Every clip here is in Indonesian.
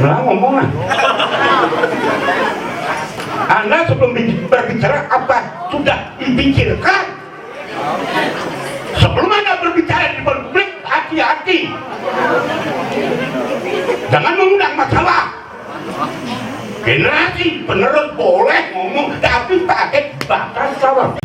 Nah, ngomong lah. Anda sebelum berbicara apa sudah dipikirkan? Sebelum Anda berbicara di publik, hati-hati. Jangan mengundang masalah. Generasi penerus boleh ngomong, tapi pakai bahasa Jawa.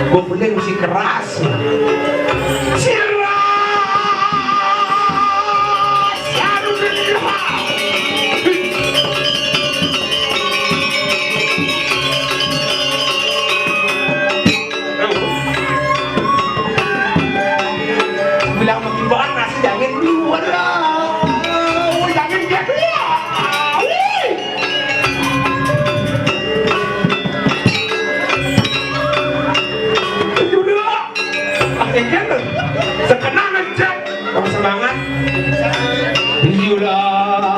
Gue peling mesti keras. Bilang mengimbauan nasi jangan keluar lah. Jangan dia keluar. Jangan sekenang aja. Kamu semangat. Yulah.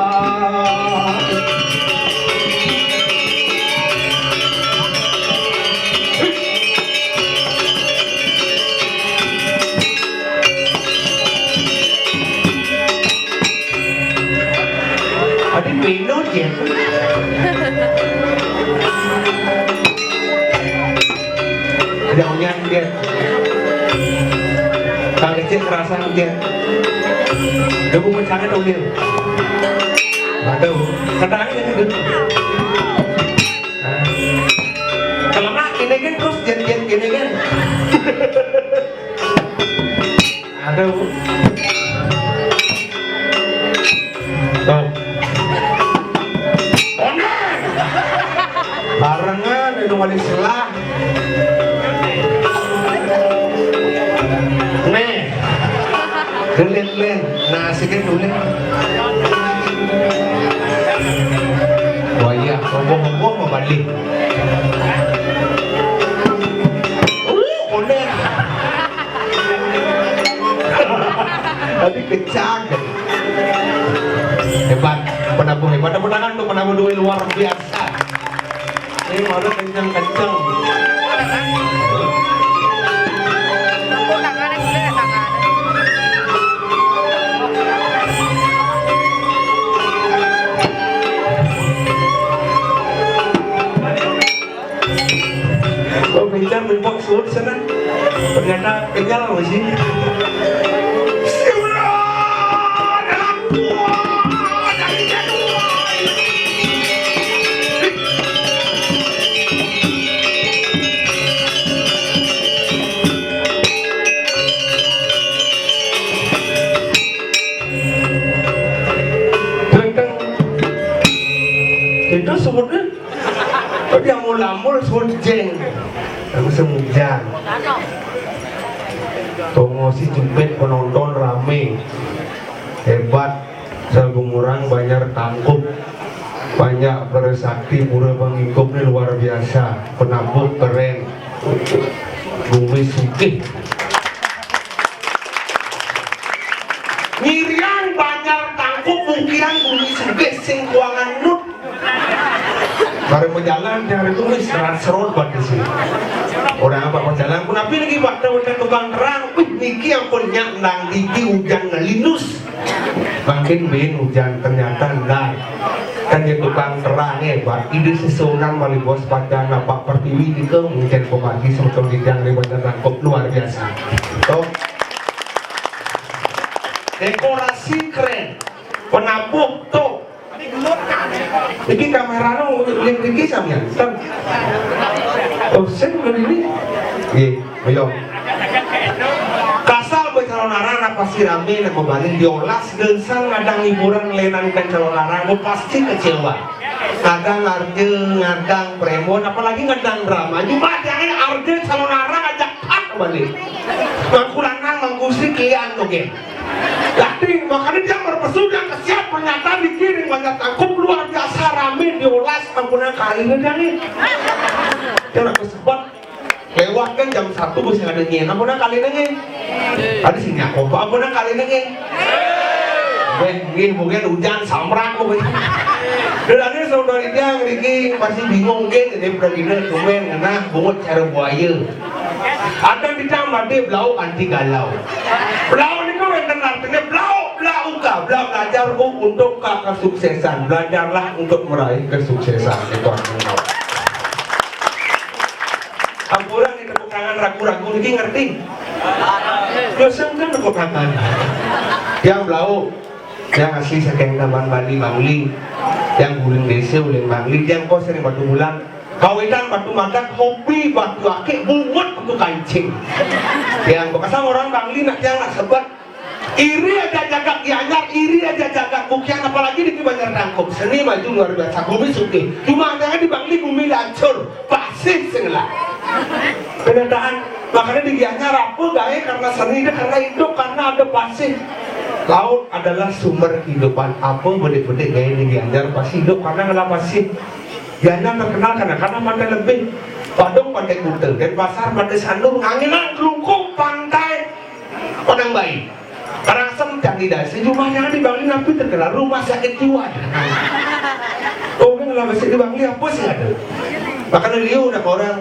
Ada minum dia. Daunnya dia. Kang kecil kerasa dia. Debu mencangnya dong dia. Aduh, ketangannya gitu. Kalau nak ini kan terus jen gini kan. Aduh. Tuh. Barengan itu wali selah. Len, nasi kan dulu. Wah iya, ngomong-ngomong mau balik. Onen. Tapi kecang. Hebat, penabuh hebat. Tangan tuh penabuh duit luar biasa. Ini malu kencang-kencang. Bincang bimbang seluruh sana ternyata kenyal masih. sunjeng musim hujan Tongo si jempet penonton rame hebat Salgumurang banyak tangkup banyak bersakti pura pengikup ini luar biasa penabuk keren bumi sukih ngirian banyak tangkup mungkinan bumi sukih sing kuangan nut baru berjalan yang itu serot buat di sini orang apa berjalan pun tapi lagi waktu udah tukang terang niki yang punya nang diki hujan ngelinus makin bin hujan ternyata enggak kan yang tukang terang buat ide sesunan mali bos pada napak pertiwi itu mungkin pemagi sebetulnya yang lebatnya tangkap luar biasa toh dekorasi keren penampung tuh ini kamera no lagi sampean oh sen begini nggih ayo kasal be calon arang pasti rame nek balik diolas geusang ngadang hiburan lenan kan calon arang pasti kecewa kadang arje ngadang premon apalagi ngadang drama cuma jangan arje calon arang ajak pak balik mangkulanang mangkusri kian tuh ge jadi makanya dia berpesu yang kesiap pernyataan dikirim banyak tangkup luar biasa rame diolas ampunan kali ini nih dia nak kesempet lewat kan jam 1 bisa ada nyen ampunan kali ini ada sini aku ampunan kali ini mungkin hujan samrak dan ini saudara dia Riki masih bingung kan jadi bergina cuman karena bungut cara buaya ada di tambah dia belau anti galau belau ini kau yang artinya belau belajar untuk kesuksesan belajarlah untuk meraih kesuksesan itu artinya ampuran di tepuk tangan ragu-ragu ini ngerti dosen kan tepuk tangan yang belau yang asli saking taman Bali Bangli yang guling desa guling Bangli yang kau sering batu bulan kawitan batu madak hobi batu akik bungut batu kancing yang bekasam orang Bangli nak yang nak sebut iri aja jaga gianyar iri aja jaga bukian apalagi di banyak tangkup seni maju luar biasa bumi suki cuma jangan di Bangli bumi lancur pasif senglah kenyataan makanya di gianyar apa gaya karena seni karena hidup karena ada pasif laut adalah sumber kehidupan apa bede-bede gaya di Gianyar pasti hidup karena kenapa sih Gianyar terkenal karena pantai lebih Padang pantai Kuta dan pasar pantai Sandung anginan kelungkung pantai Padang Bayi Karangsem Candida sejumlah yang di Bangli nabi terkenal rumah sakit jiwa oh kan kalau masih di Bangli apa sih ada makanya dia udah orang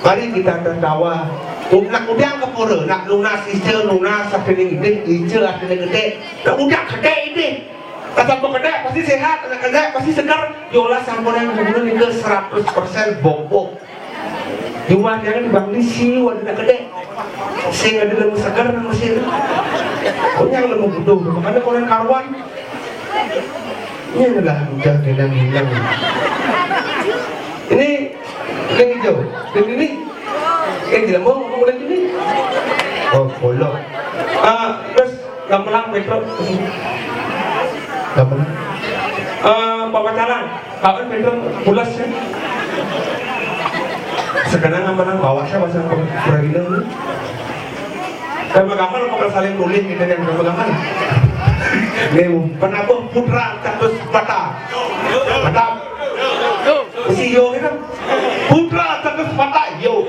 mari kita tertawa nak udang ke pura, nak lunas ice, lunas akhirnya gede, ice akhirnya gede, nak udang gede ini, kata gede pasti sehat, anak gede pasti segar, yola sampun yang kemudian itu 100% bobok, cuma jangan dibangli sih, wadah gede, sih ada lemu segar nama sih, pokoknya lemu butuh, makanya koren karuan, ini adalah udah hilang, ini yang hijau, dan ini tidak mau mulai ini oh bolong terus gamelan Petro gamelan papacaran kawan Petro pulas ya sekarang gamelan bawa saya pasang kurang ini gamelan kalau saling tulis kita yang gamelan penapa putra catus patah si yo kan putra catus patah yo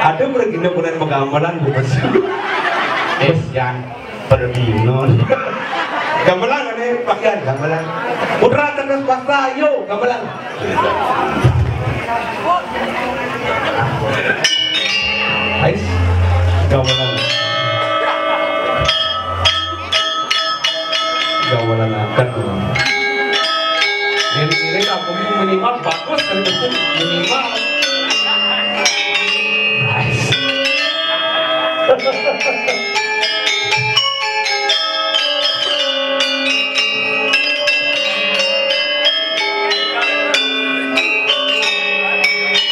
ada bergina bulan penggambaran bukan yang perginon gamelan ada pakaian gamelan putra catus patah yo gamelan Ais gamelan akan ini kampungnya minimal bagus kan betul minimal nice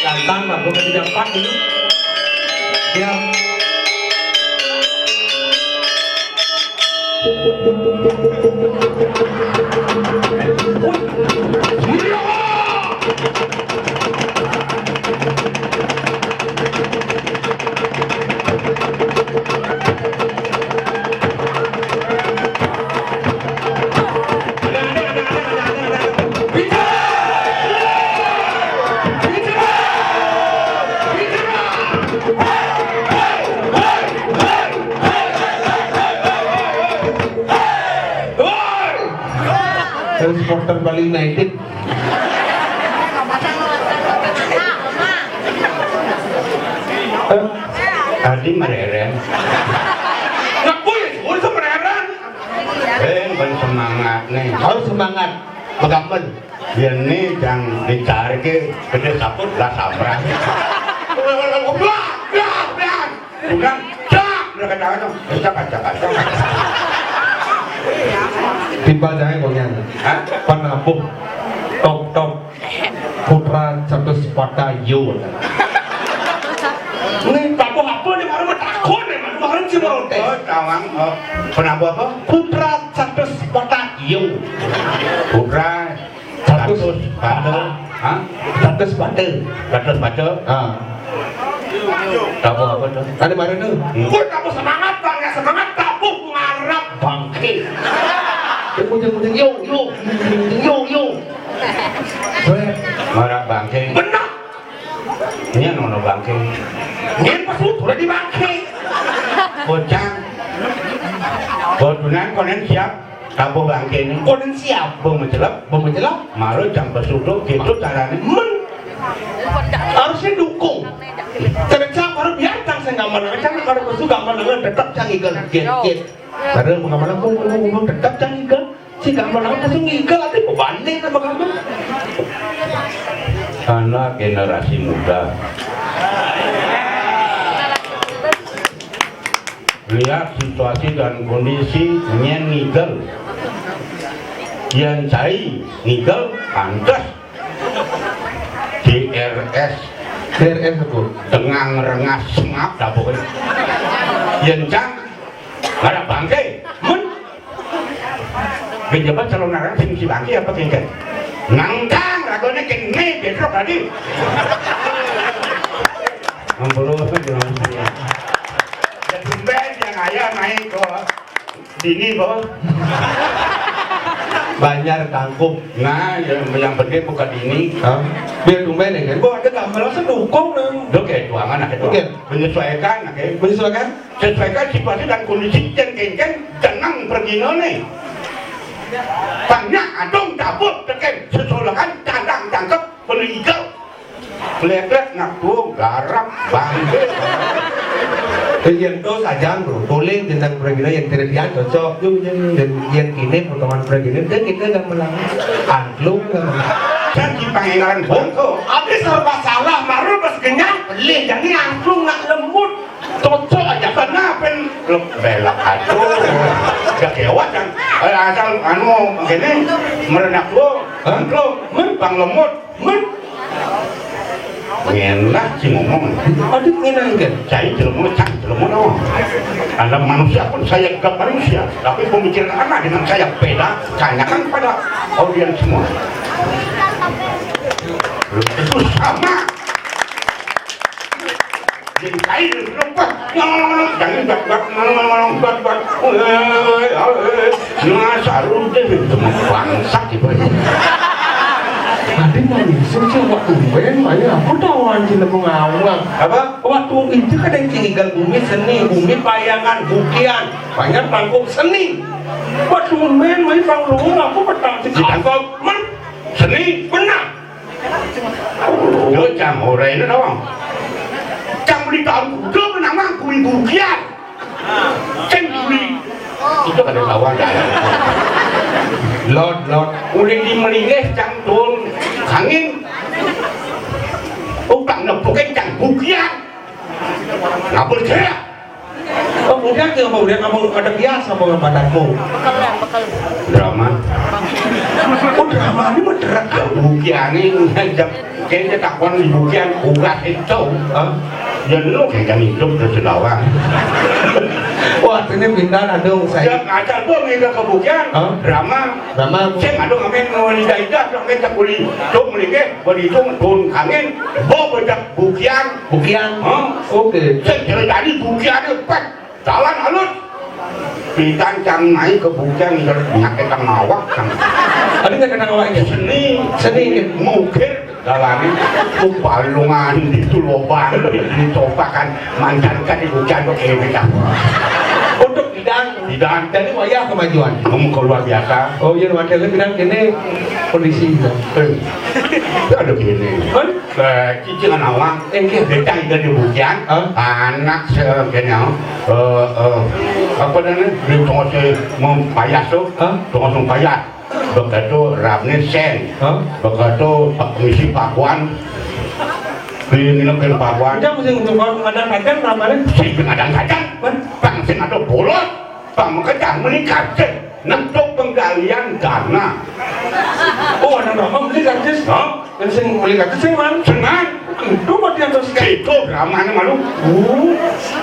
gantang lah bukan tidak pas ini siap supporter Bali United. Tadi mereren. Ngakui, udah semereren. Ben semangat nih. Harus semangat. Magamen. Biar nih yang dicari ke gede saput lah sabrak. Bukan, cak, mereka jangan, cak. Tiba jangan konyan. Penabung top Putra Satu Sepata Yu. Ini tabu apa nih baru takut nih, baru sih baru tes. Oh, tawang, penabuh apa? Putra Satu Sepata Yu. Putra Satu Sepata. Hah? Satu Sepata. Satu Sepata. Ah. Tabu apa tuh? Ada mana tuh? Kau tabu semangat bang, ya semangat tabu ngarap bangkit. Ujung-ujung yo. Marah bangke. Benar. Ini nono bangke. Ini pas udah di bangkit. Bocang. Bodunan konen siap. Tabu bangke ini. Konen siap. Bung menjelap. Malu jam besuduk gitu caranya. Harusnya dukung. Tapi cak baru biarkan saya nggak menang. Cak kalau besu nggak menang tetap canggih get. Karena nggak menang bung tetap canggih. Si nggak menang langsung ngigel nanti pembanding sama kamu. Karena generasi muda. Lihat situasi dan kondisi nyen ngigel. Yang cai ngigel pantas. DRS aku. dengan rengas sengap dah pokoknya. Yencang ada bangke. Penjabat calon narang sing si bangke apa kengken? Nangkang ragone kene besok tadi. Ampun jangan saya. Ya tumben yang ayah naik ke dini bos. Banyak tangkup. Nah, yang penting bukan dini. Biar tumben ya kan? Gua ada gambar langsung dukung nang. Dok kayak tuangan nak itu. Menyesuaikan, Menyesuaikan? Sesuaikan situasi dan kondisi yang kengken tenang pergi nih. Banyak adong cabut teken sesolakan candang tangkap peligal. Lelet nak tuh garap bangke. Yang itu sajang bro, tuling tentang pergina yang terlihat cocok dan yang kini pertemuan pergina dan kita nggak menang angklung nggak menang Jadi pangeran bangko habis serba salah maru pas kenyang beli jadi angklung nggak lembut cocok aja karena pen belak aduh gak kewat kan asal anu gini merenak lo angklung bang lemut enak sih ngomong aduh nginang kan saya jelemu dong Anda manusia pun saya juga manusia tapi pemikiran anak dengan saya beda tanyakan pada audiens semua itu sama jadi kain lepas jangan sarung deh bangsat gitu Adik manusia sih waktu tumben banyak aku tahu anjing lebih ngawang apa waktu itu kan yang tinggal bumi seni bumi bayangan bukian banyak panggung seni waktu tumben main panggung aku petang sih ditangkap seni benar yo jam ora ini doang jam beli tahun kuda menang kuing bukian ceng beli itu kada lawan Lord udah dimelingeh jam turun angin utang nepukin jam bukian nggak percaya oh udah kamu ada biasa mau padaku drama oh drama ini mah drama bukian ini kayaknya takwan di bukian urat itu jadi lo kayak hidup terus lawang wah ini pindah adung saya ngajar gua ngida kebukian drama saya ngadung ngamen ngelidah ngamen tak boleh dong melingke beri dong turun angin bawa bedak bukian oke saya kira tadi bukian itu pek jalan halus pitan cang naik ke bukian nyakit kang nawak kang ada nggak kena awaknya seni mungkin dalami palungan itu lobang dicobakan mancankan di bukian kok ini untuk bidang Bidan. Jadi wayah kemajuan. Ngomong luar biasa. Oh iya, modelnya bilang gini kondisi. Ada gini. Kan? Cici kan awang. Kita dari bukian. Anak segini. Apa namanya? Di tengah mau payas tuh. Tengah payas. Begitu rabnya sen. Begitu misi pakuan. Minum ke pakuan. Kita mesti ngadang-ngadang namanya. Saya ngadang-ngadang. Bang sen ada bolot. Bang mengadang meningkat. Nentuk penggalian dana. Oh, ada nama beli karcis. Yang sing beli karcis sing man. Senang. Itu mah dia terus Itu ramahnya malu.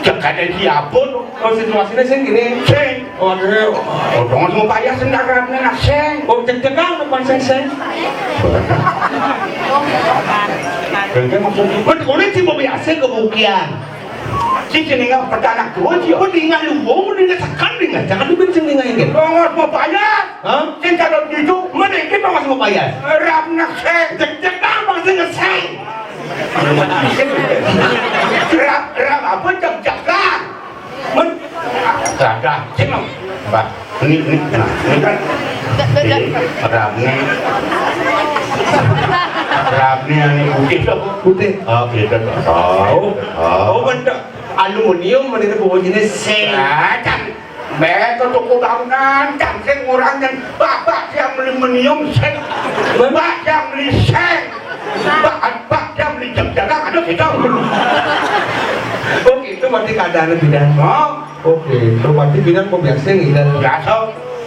Jaga dari siapun. kalau situasinya sing gini. Seng. Oh, ada. Oh, dong semua payah sendaran nak seng. Oh, cek-cekan depan sing. Kengkeng maksudnya. Betul sih mau biasa kebukian. Cici ninggal pertanak tua sih. Oh, tinggal lu, mau tinggal sekan tinggal. Jangan dibenceng tinggal ini. Dong semua payah. Seng kalau gitu. Mana kita masih mau bayar? Rap nak seng. Cek-cekan masih ngeseng. Rap apa cek-cekan. Ada. Seng lo. Pak. Ini kan. Rapnya ini putih tuh. Putih. Oh, gitu. Oh, betul. Aluminium mana bawa jenis seng. Kan, mereka tuh udangan, kan seng orang yang bapak yang beli menium seng, bapak yang beli seng, bapak yang beli jam-jalan ada kita. Oke, itu berarti keadaan bidan. Oh, Oke, itu berarti bidan kok biasa ngidal. biasa.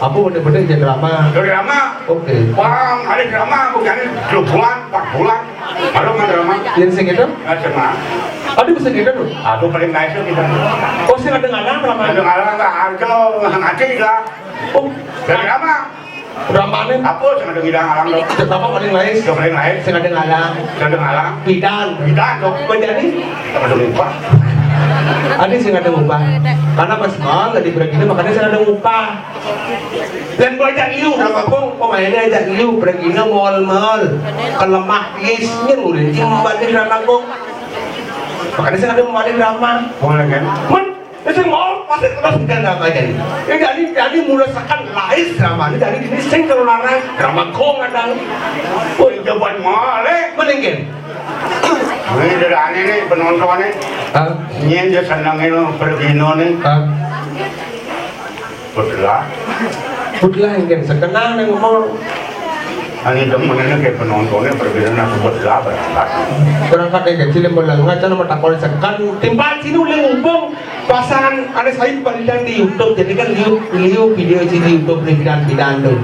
Aku bener-bener jadi drama. Drama. Oke. Bang, ada drama bukan 2 bulan, 4 bulan. Kalau nggak drama, Yang sing itu? sama. Aduh bisa gitu tuh. Aduh paling nice kita. Oh, sing ada ngalang drama. Ada ngalang nggak harga, ngaji lah. Oh, Drama. dramanya Apa sing ada ngidang ngalang dong? drama paling lain. Yang paling lain, Sing ada ngalang. ada ngalang. Bidan. Kita dong. Menjadi Ada lupa. ada sing ada upah. Karena pas mal nggak diberi gini, makanya sing ada upah. Dan gua ajak iu, nama kong pemainnya ajak iu, pergi na mall-mall, kelemah piesnya udah balik drama kong. Makanya sing ada balik drama. Boleh kan? Men, itu mall pasti terus kita drama jadi. Jadi merasakan lain drama ini dari ini sing kalau larang drama kong ada. Oh, jabat male. Meninggal. Ini dari aneh nih penontonnya. Nyen dia senangin pergi nih. Betul. Betul yang sekenang yang ngomong. Ani demennya kayak penontonnya berbeda nak betul berangkat. Berangkat dari kecil yang melengah, jangan metakol sekan. Timbal sini oleh ngubung pasangan ada saya balikan di YouTube. Jadi kan liu video di YouTube bidan tuh.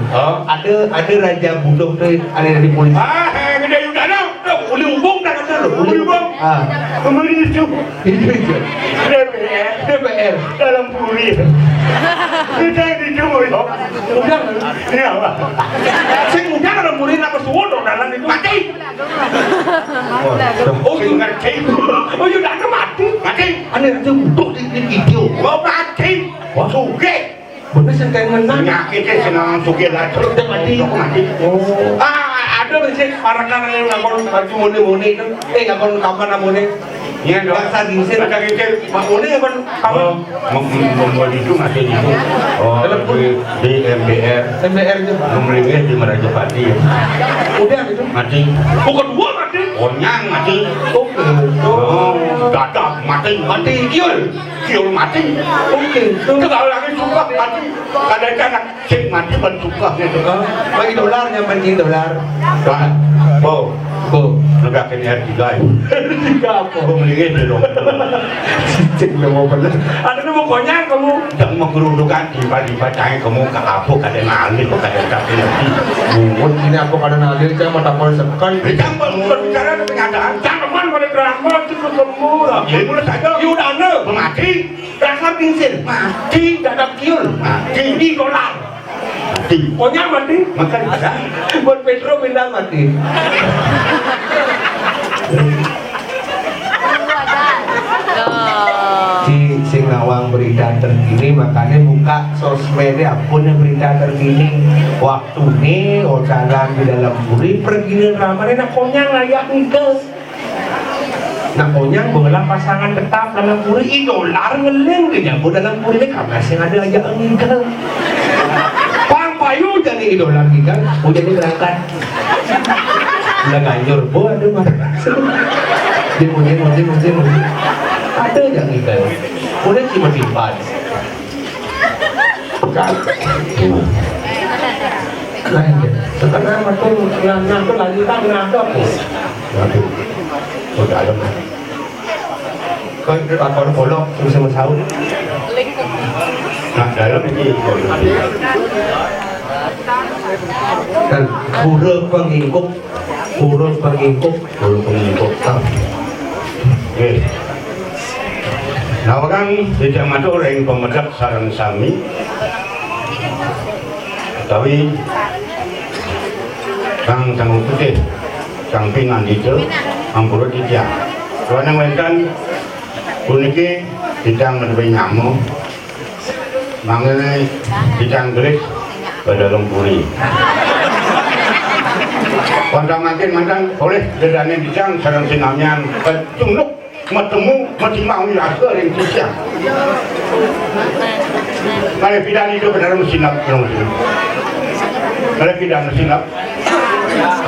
Ada raja budok tuh, ada dari polisi. Gede juga dong. Oleh ngubung tak ada loh. Oleh ngubung. Kemudian itu. DPR dalam puri. Kita dijumui. Udah, Ini apa? saya udah ada murid apa suwono dalam itu mati. Oh, ngerti. Oh, udah ada mati. Mati. Ada raja budok di video. Mau mati. Suge. Bener sih kayak menang. Penyakitnya senang suge lah. Terus dia mati. Oh. Ada sih para kanan yang ngakon baju muni itu. Ngakon kapan namune? Iya dong. Bangsa ginsir. Bangsa ginsir. Muni ngakon kapan? Membuat itu masih itu. Oh, di MBR. MBR itu. Memulainya di Merajapati. Udah gitu. Mati. Bukan dua mati. Onyang mati. Oke. Oh, dadak mati. Mati kiul. Kiul mati. Oke. Kalau lagi suka mati. Kadang-kadang sing mati ban suka gitu. Bagi dolar nyaman dolar. Oh, Oh. negara kini R3. Tiga apa? Memulainya di dong. Cicik lo mau bener. Ada nih pokoknya kamu. Yang menggerudukan tiba-tiba kamu ke apa kadang ngalih kadang tapi lagi. Bukan ini aku kadang nalir saya mata pol sekan. Kita berbicara dengan kenyataan. Jangan pada drama itu ketemu lah. Ya mulai saja. Yudana Mati. dasar pingsir. Mati dadak kiul. Mati. Di dolar. Mati. Pokoknya mati. Makan ada. Buat Petro pindah mati. Si Singawang berita terkini makanya buka sosmednya punya berita terkini waktu ini jalan di dalam puri pergi ramai nak konyang layak nikah Nah Onyang bola pasangan tetap dalam puri idolar ngeleng dia jago dalam puri karena yang ada aja enggak. Pang payu jadi idolar kita, mau jadi berangkat. Udah ganjur, aduh mah. Dia ada yang ikan, udah cuma timpan. Nah, sekarang aku nang tuh lagi tak kenapa aku. Waduh, udah ada. Kau akor kolok terus sama sahur. Nah, dalam ini. Dan huruf pengingkup. Oke. Nah, orang tidak masuk orang pemedak sarang sami. Tapi sang putih, sang pingan itu, ampura dia. Karena mereka puniki tidak menemukan nyamuk, mengenai tidak gelis ke dalam puri. Pandang makin oleh dedane dijang sarang sinamnya kecunuk metemu mau askar yang siang. Kalau pidana itu benar mesinap kalau pidana sinap.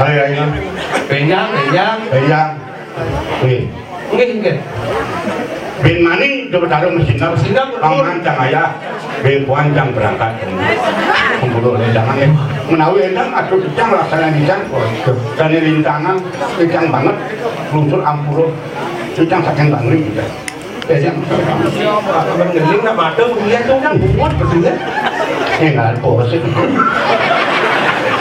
Kalau lainnya penyang. Oke. Bin mani itu bertaruh mesinap. Paman cangaya, bin puanjang berangkat. Pembuluh lendangan menawi endang atau kecang laksana dijang. Dan lintangan kecang banget, luncur ampuluh. Kecang saking bangli juga. Kecang mengeling nak mata dia tu kan buat betul. Enggak ada sih.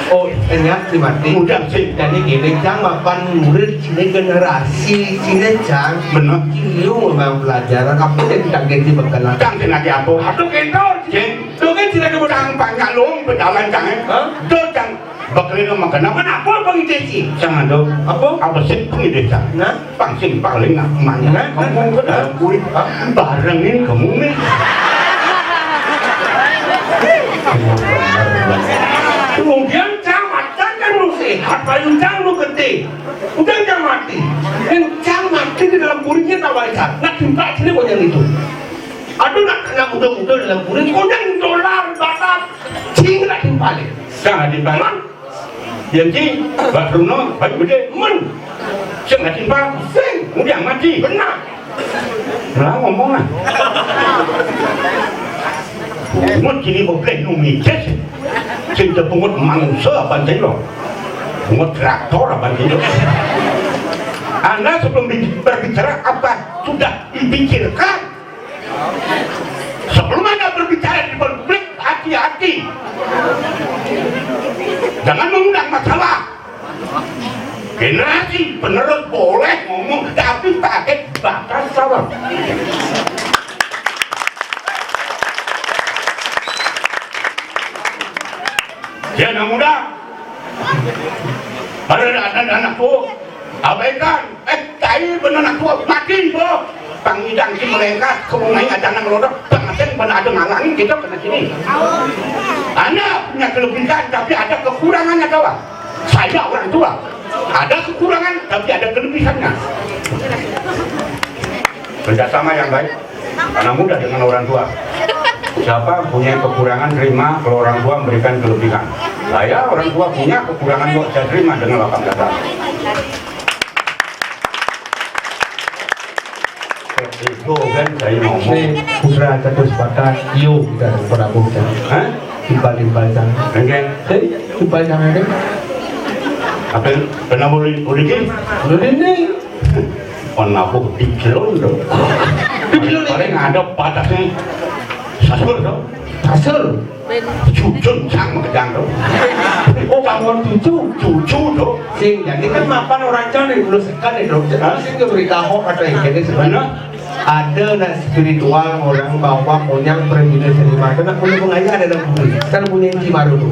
Oh, enak dimati. Mudah sih. Jadi gini, jang mapan murid sini generasi sini jang benar. Kiu memang pelajaran apa yang tidak ganti bekalan. Jang sini apa? Aduh kendor, jeng. Tuh kan sini kemudian banyak lom berjalan jang. Tuh jang. Bakal makan apa pengidesi? Jangan dong. Apa sih pengidesi? Nah, pangsin paling nak mana? Kamu ke dalam kulit barengin kamu nih. Kemudian camat kan lu sehat, payung lu gede, udah mati. Dan mati di dalam purinya tak wajar. Nak timpa sini kau yang itu. Aduh nak muda dalam puri, kau yang dolar batat, cing nak timpalin. Jangan timpalin. Jadi, Pak Bruno, Pak Gede, saya nggak timpa, udah mati, benar. Lah ngomongan. Pungut kini boleh numices, cinta pungut manusia apa lo, pungut traktor apa lo. Anda sebelum berbicara apa sudah dipikirkan. Sebelum Anda berbicara di publik, hati-hati. Jangan mengundang masalah. Generasi penerus boleh ngomong, tapi pakai batas salam. Ya anak muda, pada anak tua, abaikan, cai benar anak tua mati boh. Pangidang si melengkat, kemungai ada anak lodok, pengasen pada ada ngalangin kita kena sini. Anda punya kelebihan tapi ada kekurangannya kawan. Saya orang tua, ada kekurangan tapi ada kelebihannya. Kerjasama yang baik, anak muda dengan orang tua. Siapa punya kekurangan terima kalau orang tua memberikan kelebihan. Saya orang tua punya kekurangan juga saya terima dengan lapang dada. Itu kan saya ngomong putra satu sepakat yuk kita Prabu Hah? Timpal jangan timpal jangan kan apa pernah boleh ini penabuh di kilon dong paling ada batasnya sasur dong sasur cucun sang mengegang dong oh bangun cucu dong sing jadi kan mapan orang cantik belum sekan dong sing keberitahu atau yang jadi sebenarnya ada nak spiritual orang bawa punya privilege terima karena punya pengajar ada dalam bumi kan punya inci baru tuh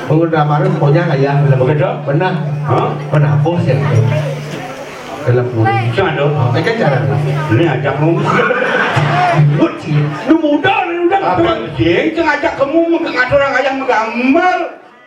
pengguna baru punya ayah dalam bumi benar benar bos ya dalam bumi ada mereka cara ini ajak kamu buat sih lu muda apa sih ngajak kamu mengatur orang ayah menggambar